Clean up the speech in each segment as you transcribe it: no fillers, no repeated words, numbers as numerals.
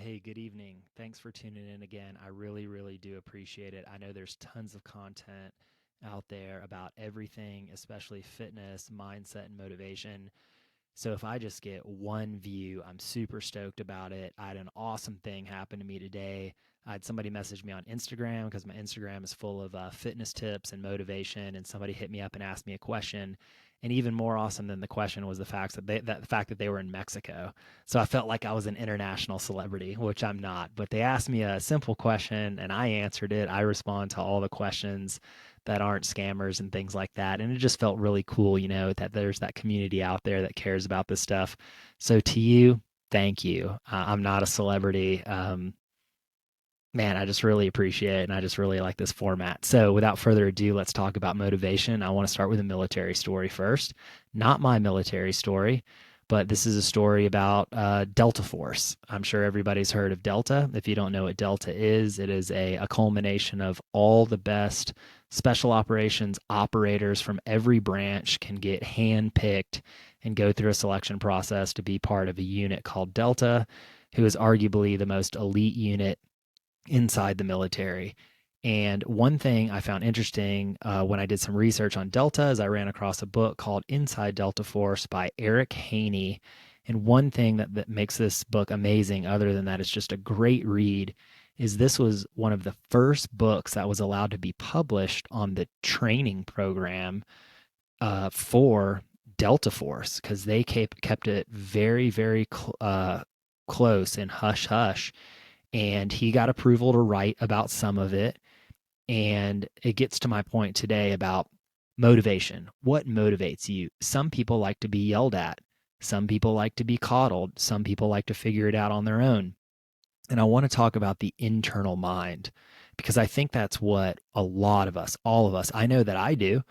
Hey, good evening. Thanks for tuning in again. I really, really do appreciate it. I know there's tons of content out there about everything, especially fitness, mindset, and motivation. So if I just get one view, I'm super stoked about it. I had an awesome thing happen to me today. I had somebody message me on Instagram because my Instagram is full of fitness tips and motivation, and somebody hit me up and asked me a question. And even more awesome than the question was the fact that they were in Mexico. So I felt like I was an international celebrity, which I'm not. But they asked me a simple question, and I answered it. I respond to all the questions that aren't scammers and things like that. And it just felt really cool, that there's that community out there that cares about this stuff. So to you, thank you. I'm not a celebrity. Man, I just really appreciate it. And I just really like this format. So without further ado, let's talk about motivation. I want to start with a military story first. Not my military story, but this is a story about Delta Force. I'm sure everybody's heard of Delta. If you don't know what Delta is, it is a culmination of all the best special operations operators from every branch can get handpicked and go through a selection process to be part of a unit called Delta, who is arguably the most elite unit inside the military. And one thing I found interesting when I did some research on Delta is I ran across a book called Inside Delta Force by Eric Haney. And one thing that makes this book amazing, other than that, it's just a great read, is this was one of the first books that was allowed to be published on the training program for Delta Force because they kept it very, very close and hush hush, and he got approval to write about some of it. And it gets to my point today about motivation. What motivates you? Some people like to be yelled at. Some people like to be coddled. Some people like to figure it out on their own. And I want to talk about the internal mind because I think that's what a lot of us, all of us, I know that I do,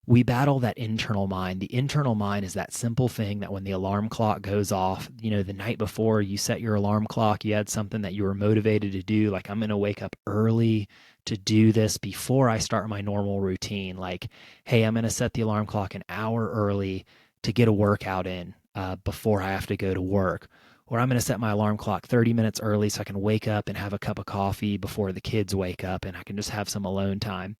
we battle that internal mind. The internal mind is that simple thing that when the alarm clock goes off, the night before you set your alarm clock, you had something that you were motivated to do. Like, I'm going to wake up early to do this before I start my normal routine. Like, hey, I'm going to set the alarm clock an hour early to get a workout in before I have to go to work. Or I'm going to set my alarm clock 30 minutes early so I can wake up and have a cup of coffee before the kids wake up and I can just have some alone time.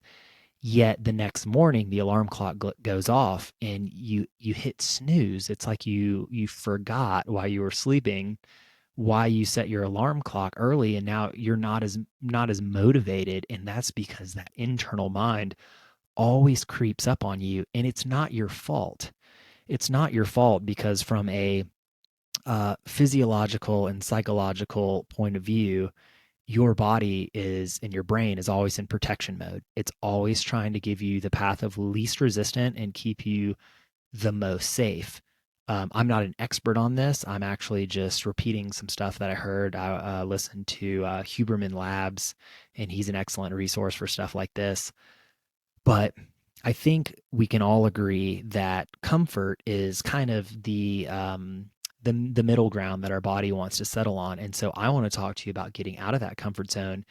Yet the next morning the alarm clock goes off and you hit snooze. It's like you forgot while you were sleeping why you set your alarm clock early, and now you're not as motivated, and that's because that internal mind always creeps up on you, and it's not your fault. It's not your fault because from a physiological and psychological point of view, your body is and your brain is always in protection mode. It's always trying to give you the path of least resistance and keep you the most safe. I'm not an expert on this. I'm actually just repeating some stuff that I heard. I listened to Huberman Labs, and he's an excellent resource for stuff like this. But I think we can all agree that comfort is kind of the middle ground that our body wants to settle on. And so I want to talk to you about getting out of that comfort zone.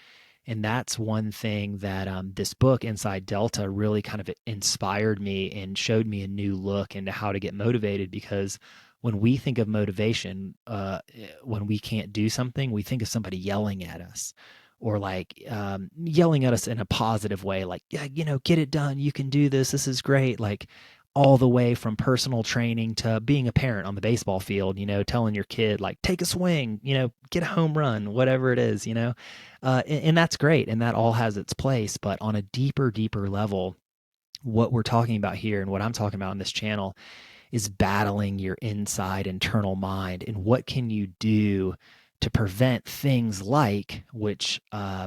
And that's one thing that this book, Inside Delta, really kind of inspired me and showed me a new look into how to get motivated. Because when we think of motivation, when we can't do something, we think of somebody yelling at us or like yelling at us in a positive way, like, yeah, get it done. You can do this. This is great. Like, all the way from personal training to being a parent on the baseball field, telling your kid, like, take a swing, get a home run, whatever it is, and that's great. And that all has its place. But on a deeper, deeper level, what we're talking about here and what I'm talking about on this channel is battling your inside internal mind. And what can you do to prevent things like, which I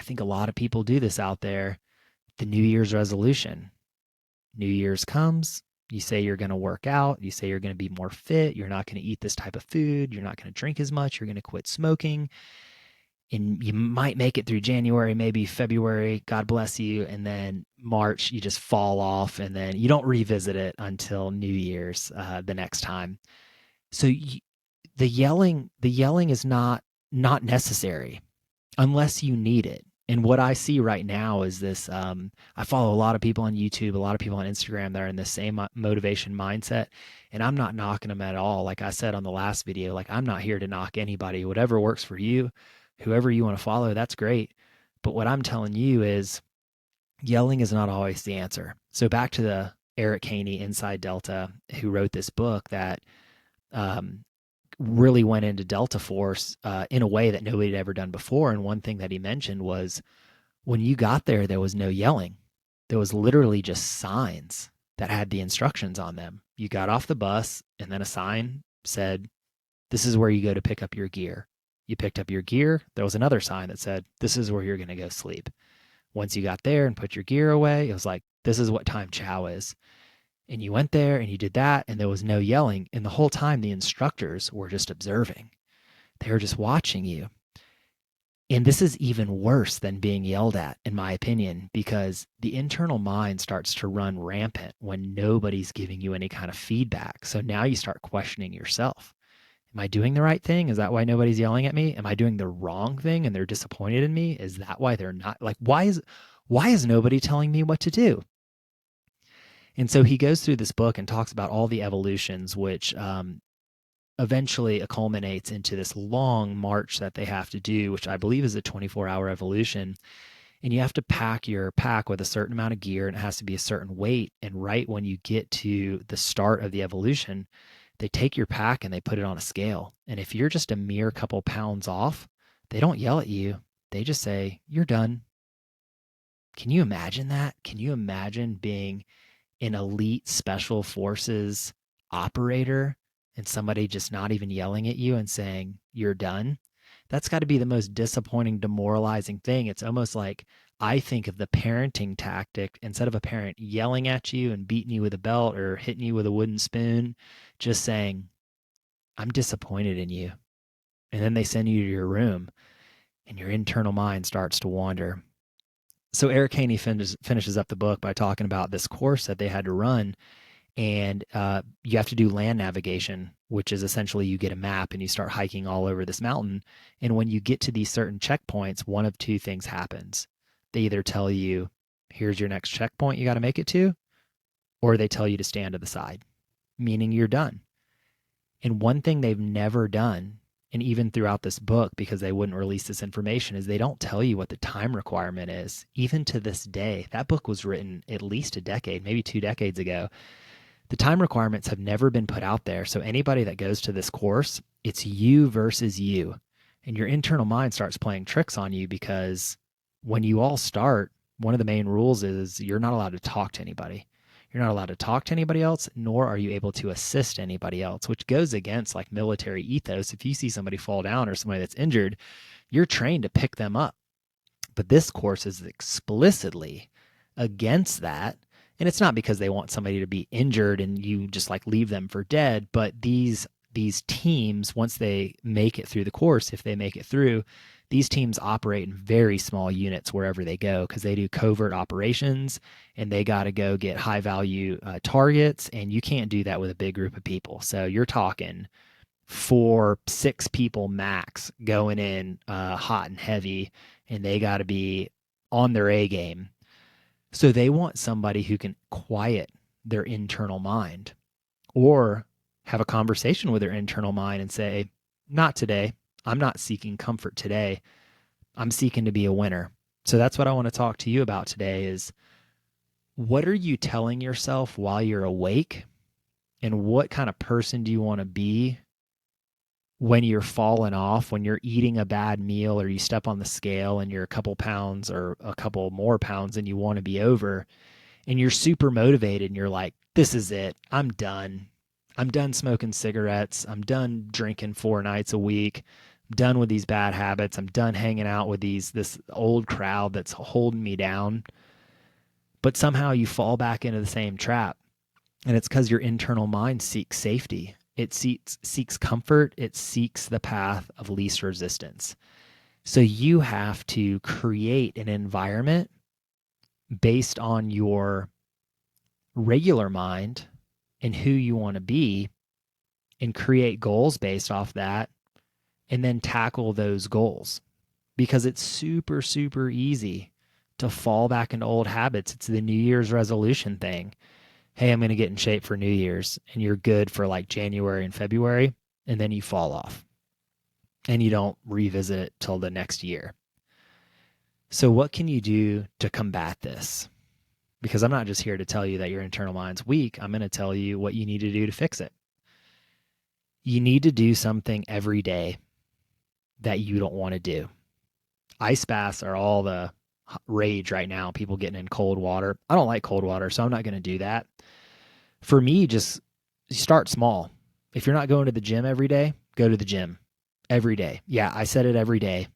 think a lot of people do this out there, the New Year's resolution. New Year's comes, you say you're going to work out, you say you're going to be more fit, you're not going to eat this type of food, you're not going to drink as much, you're going to quit smoking, and you might make it through January, maybe February, God bless you, and then March you just fall off, and then you don't revisit it until New Year's the next time. So the yelling is not necessary unless you need it. And what I see right now is this. I follow a lot of people on YouTube, a lot of people on Instagram that are in the same motivation mindset. And I'm not knocking them at all. Like I said on the last video, like I'm not here to knock anybody. Whatever works for you, whoever you want to follow, that's great. But what I'm telling you is yelling is not always the answer. So back to the Eric Haney Inside Delta, who wrote this book that um, really went into Delta Force in a way that nobody had ever done before. And one thing that he mentioned was when you got there, there was no yelling. There was literally just signs that had the instructions on them. You got off the bus, and then a sign said, "This is where you go to pick up your gear." You picked up your gear. There was another sign that said, "This is where you're going to go sleep." Once you got there and put your gear away, it was like, "This is what time chow is." And you went there and you did that, and there was no yelling. And the whole time, the instructors were just observing. They were just watching you. And this is even worse than being yelled at, in my opinion, because the internal mind starts to run rampant when nobody's giving you any kind of feedback. So now you start questioning yourself. Am I doing the right thing? Is that why nobody's yelling at me? Am I doing the wrong thing and they're disappointed in me? Is that why they're not like, why is nobody telling me what to do? And so he goes through this book and talks about all the evolutions, which eventually culminates into this long march that they have to do, which I believe is a 24-hour evolution. And you have to pack your pack with a certain amount of gear, and it has to be a certain weight. And right when you get to the start of the evolution, they take your pack and they put it on a scale. And if you're just a mere couple pounds off, they don't yell at you. They just say, "You're done." Can you imagine that? Can you imagine being an elite special forces operator and somebody just not even yelling at you and saying, "You're done"? That's got to be the most disappointing, demoralizing thing. It's almost like I think of the parenting tactic instead of a parent yelling at you and beating you with a belt or hitting you with a wooden spoon, just saying, "I'm disappointed in you." And then they send you to your room and your internal mind starts to wander. So Eric Haney finishes up the book by talking about this course that they had to run. And you have to do land navigation, which is essentially you get a map and you start hiking all over this mountain. And when you get to these certain checkpoints, one of two things happens. They either tell you, "Here's your next checkpoint you got to make it to," or they tell you to stand to the side, meaning you're done. And one thing they've never done, and even throughout this book, because they wouldn't release this information, is they don't tell you what the time requirement is. Even to this day, that book was written at least a decade, maybe 2 decades ago. The time requirements have never been put out there. So anybody that goes to this course, it's you versus you. And your internal mind starts playing tricks on you because when you all start, one of the main rules is you're not allowed to talk to anybody. You're not allowed to talk to anybody else, nor are you able to assist anybody else, which goes against like military ethos. If you see somebody fall down or somebody that's injured, you're trained to pick them up. But this course is explicitly against that. And it's not because they want somebody to be injured and you just like leave them for dead, but these teams, once they make it through the course, if they make it through, these teams operate in very small units wherever they go because they do covert operations and they got to go get high value targets. And you can't do that with a big group of people. So you're talking 4-6 people max going in hot and heavy, and they got to be on their A game. So they want somebody who can quiet their internal mind or have a conversation with their internal mind and say, "Not today. I'm not seeking comfort today. I'm seeking to be a winner." So that's what I want to talk to you about today is what are you telling yourself while you're awake? And what kind of person do you want to be when you're falling off, when you're eating a bad meal or you step on the scale and you're a couple pounds or a couple more pounds than you want to be over and you're super motivated and you're like, "This is it. I'm done. I'm done smoking cigarettes. I'm done drinking 4 nights a week. I'm done with these bad habits. I'm done hanging out with this old crowd that's holding me down." But somehow you fall back into the same trap. And it's because your internal mind seeks safety. It seeks comfort. It seeks the path of least resistance. So you have to create an environment based on your regular mind and who you want to be and create goals based off that and then tackle those goals. because it's super, super easy to fall back into old habits. It's the New Year's resolution thing. Hey, I'm going to get in shape for New Year's, and you're good for like January and February, and then you fall off and you don't revisit it till the next year. So what can you do to combat this? Because I'm not just here to tell you that your internal mind's weak. I'm going to tell you what you need to do to fix it. You need to do something every day that you don't want to do. Ice baths are all the rage right now. People getting in cold water. I don't like cold water, so I'm not going to do that. For me, just start small. If you're not going to the gym every day, go to the gym every day. Yeah, I said it every day.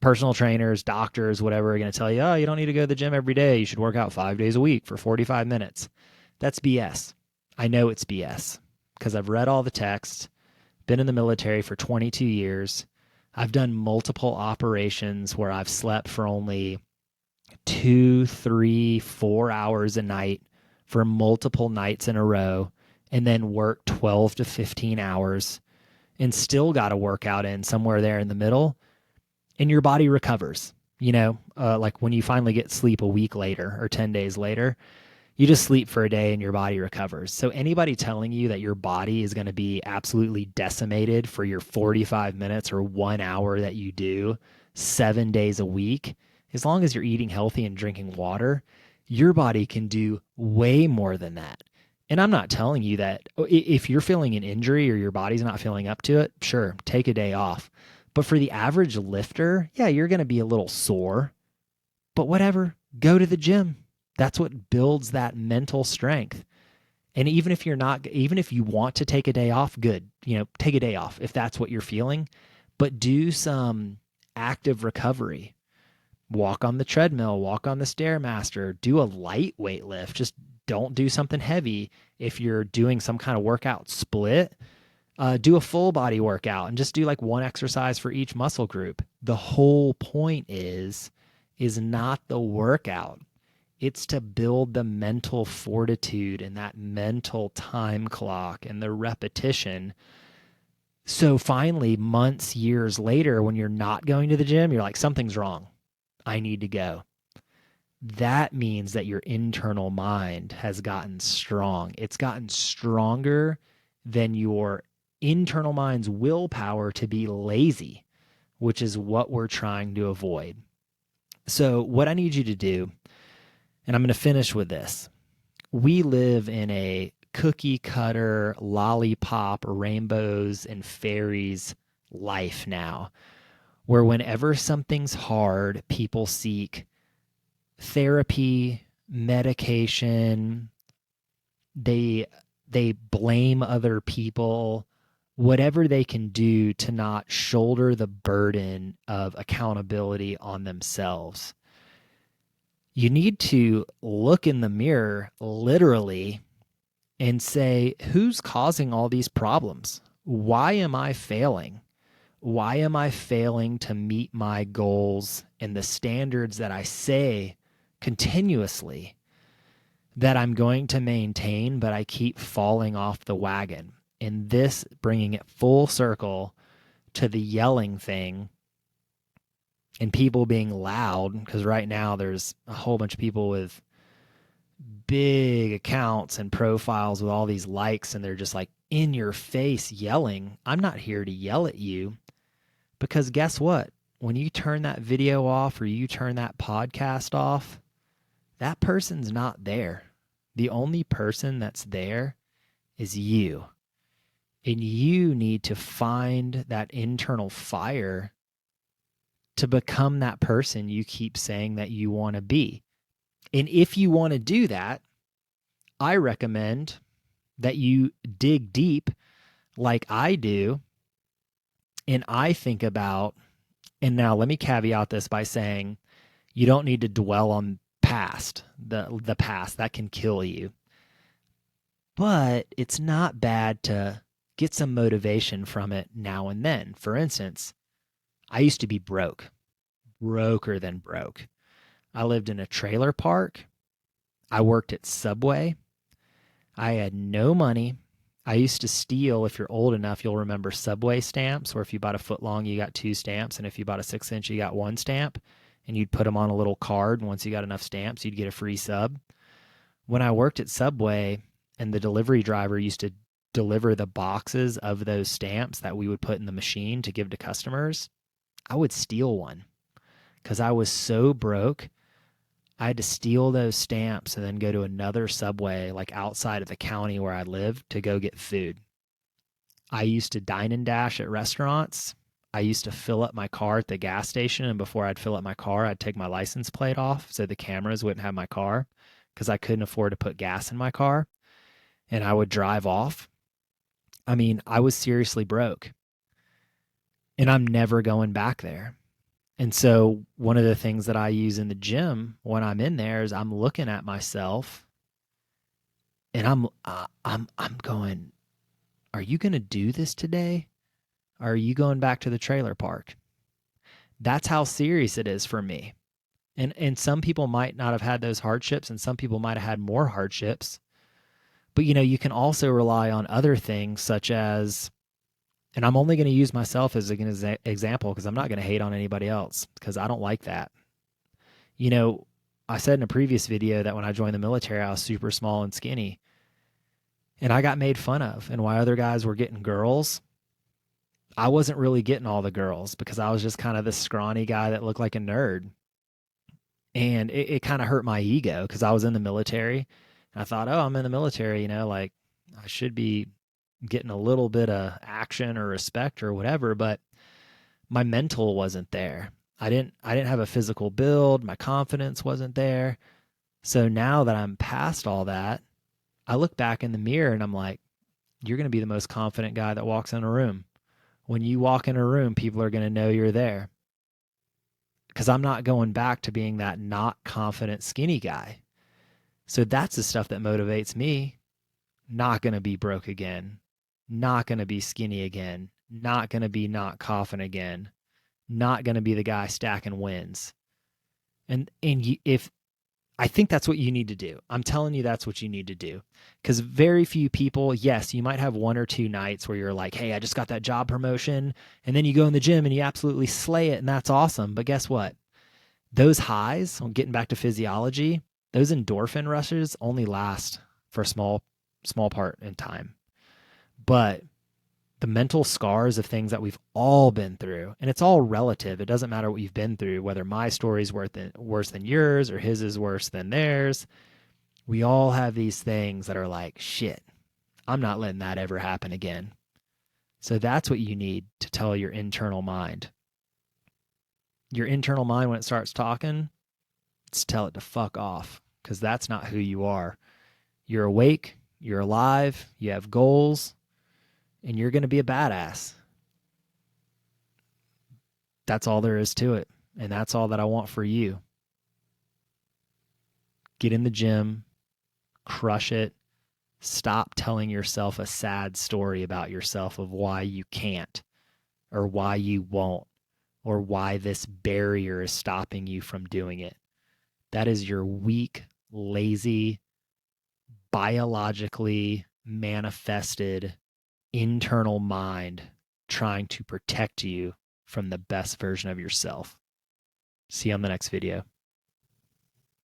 Personal trainers, doctors, whatever are going to tell you, oh, you don't need to go to the gym every day. You should work out 5 days a week for 45 minutes. That's BS. I know it's BS because I've read all the texts, been in the military for 22 years. I've done multiple operations where I've slept for only 2, 3, 4 hours a night for multiple nights in a row, and then worked 12 to 15 hours and still got a workout in somewhere there in the middle. And your body recovers, like when you finally get sleep a week later or 10 days later, you just sleep for a day and your body recovers. So anybody telling you that your body is going to be absolutely decimated for your 45 minutes or 1 hour that you do 7 days a week, as long as you're eating healthy and drinking water, your body can do way more than that. And I'm not telling you that if you're feeling an injury or your body's not feeling up to it, sure, take a day off. But for the average lifter, yeah, you're going to be a little sore, but whatever, go to the gym. That's what builds that mental strength. And even if you want to take a day off, good, take a day off if that's what you're feeling, but do some active recovery. Walk on the treadmill, walk on the Stairmaster, do a lightweight lift. Just don't do something heavy. If you're doing some kind of workout split, do a full body workout and just do like one exercise for each muscle group. The whole point is not the workout. It's to build the mental fortitude and that mental time clock and the repetition. So finally, months, years later, when you're not going to the gym, you're like, something's wrong. I need to go. That means that your internal mind has gotten strong. It's gotten stronger than your internal mind's willpower to be lazy, which is what we're trying to avoid. So what I need you to do, and I'm going to finish with this. We live in a cookie cutter, lollipop, rainbows, and fairies life now, where whenever something's hard, people seek therapy, medication, they blame other people, whatever they can do to not shoulder the burden of accountability on themselves. You need to look in the mirror, literally, and say, who's causing all these problems? Why am I failing? Why am I failing to meet my goals and the standards that I say continuously that I'm going to maintain, but I keep falling off the wagon? And this, bringing it full circle to the yelling thing and people being loud, because right now there's a whole bunch of people with big accounts and profiles with all these likes, and they're just like in your face yelling. I'm not here to yell at you, because guess what? When you turn that video off or you turn that podcast off, that person's not there. The only person that's there is you. And you need to find that internal fire to become that person you keep saying that you want to be. And if you want to do that, I recommend that you dig deep like I do. And I think about, and now let me caveat this by saying, you don't need to dwell on the past. That can kill you. But it's not bad to get some motivation from it now and then. For instance, I used to be broker than broke. I lived in a trailer park. I worked at Subway. I had no money. I used to steal, if you're old enough, you'll remember Subway stamps, where if you bought a foot long, you got 2 stamps. And if you bought a 6-inch, you got 1 stamp. And you'd put them on a little card. And once you got enough stamps, you'd get a free sub. When I worked at Subway and the delivery driver used to deliver the boxes of those stamps that we would put in the machine to give to customers, I would steal one because I was so broke. I had to steal those stamps and then go to another Subway, like outside of the county where I lived, to go get food. I used to dine and dash at restaurants. I used to fill up my car at the gas station. And before I'd fill up my car, I'd take my license plate off so the cameras wouldn't have my car because I couldn't afford to put gas in my car. And I would drive off. I mean, I was seriously broke. And I'm never going back there. And so one of the things that I use in the gym when I'm in there is I'm looking at myself and I'm going, are you going to do this today? Or are you going back to the trailer park? That's how serious it is for me. And some people might not have had those hardships, and some people might have had more hardships. But you can also rely on other things such as, and I'm only going to use myself as an example because I'm not going to hate on anybody else because I don't like that. I said in a previous video that when I joined the military, I was super small and skinny. And I got made fun of. And while other guys were getting girls, I wasn't really getting all the girls because I was just kind of this scrawny guy that looked like a nerd. And it kind of hurt my ego because I was in the military. And I thought, oh, I'm in the military, like I should be getting a little bit of action or respect or whatever, but my mental wasn't there. I didn't have a physical build, my confidence wasn't there. So now that I'm past all that, I look back in the mirror and I'm like, you're going to be the most confident guy that walks in a room. When you walk in a room, people are going to know you're there. Because I'm not going back to being that not confident skinny guy. So that's the stuff that motivates me. Not going to be broke again. Not going to be skinny again. Not going to be not confident again. Not going to be the guy stacking wins. And if I think that's what you need to do. I'm telling you that's what you need to do. Because very few people, yes, you might have 1 or 2 nights where you're like, hey, I just got that job promotion. And then you go in the gym and you absolutely slay it. And that's awesome. But guess what? Those highs, getting back to physiology, those endorphin rushes only last for a small part in time. But the mental scars of things that we've all been through, and it's all relative. It doesn't matter what you've been through, whether my story's worse than yours or his is worse than theirs. We all have these things that are like, shit, I'm not letting that ever happen again. So that's what you need to tell your internal mind. Your internal mind, when it starts talking, just tell it to fuck off, because that's not who you are. You're awake, you're alive, you have goals, and you're going to be a badass. That's all there is to it. And that's all that I want for you. Get in the gym, crush it. Stop telling yourself a sad story about yourself of why you can't or why you won't or why this barrier is stopping you from doing it. That is your weak, lazy, biologically manifested internal mind trying to protect you from the best version of yourself. See you on the next video.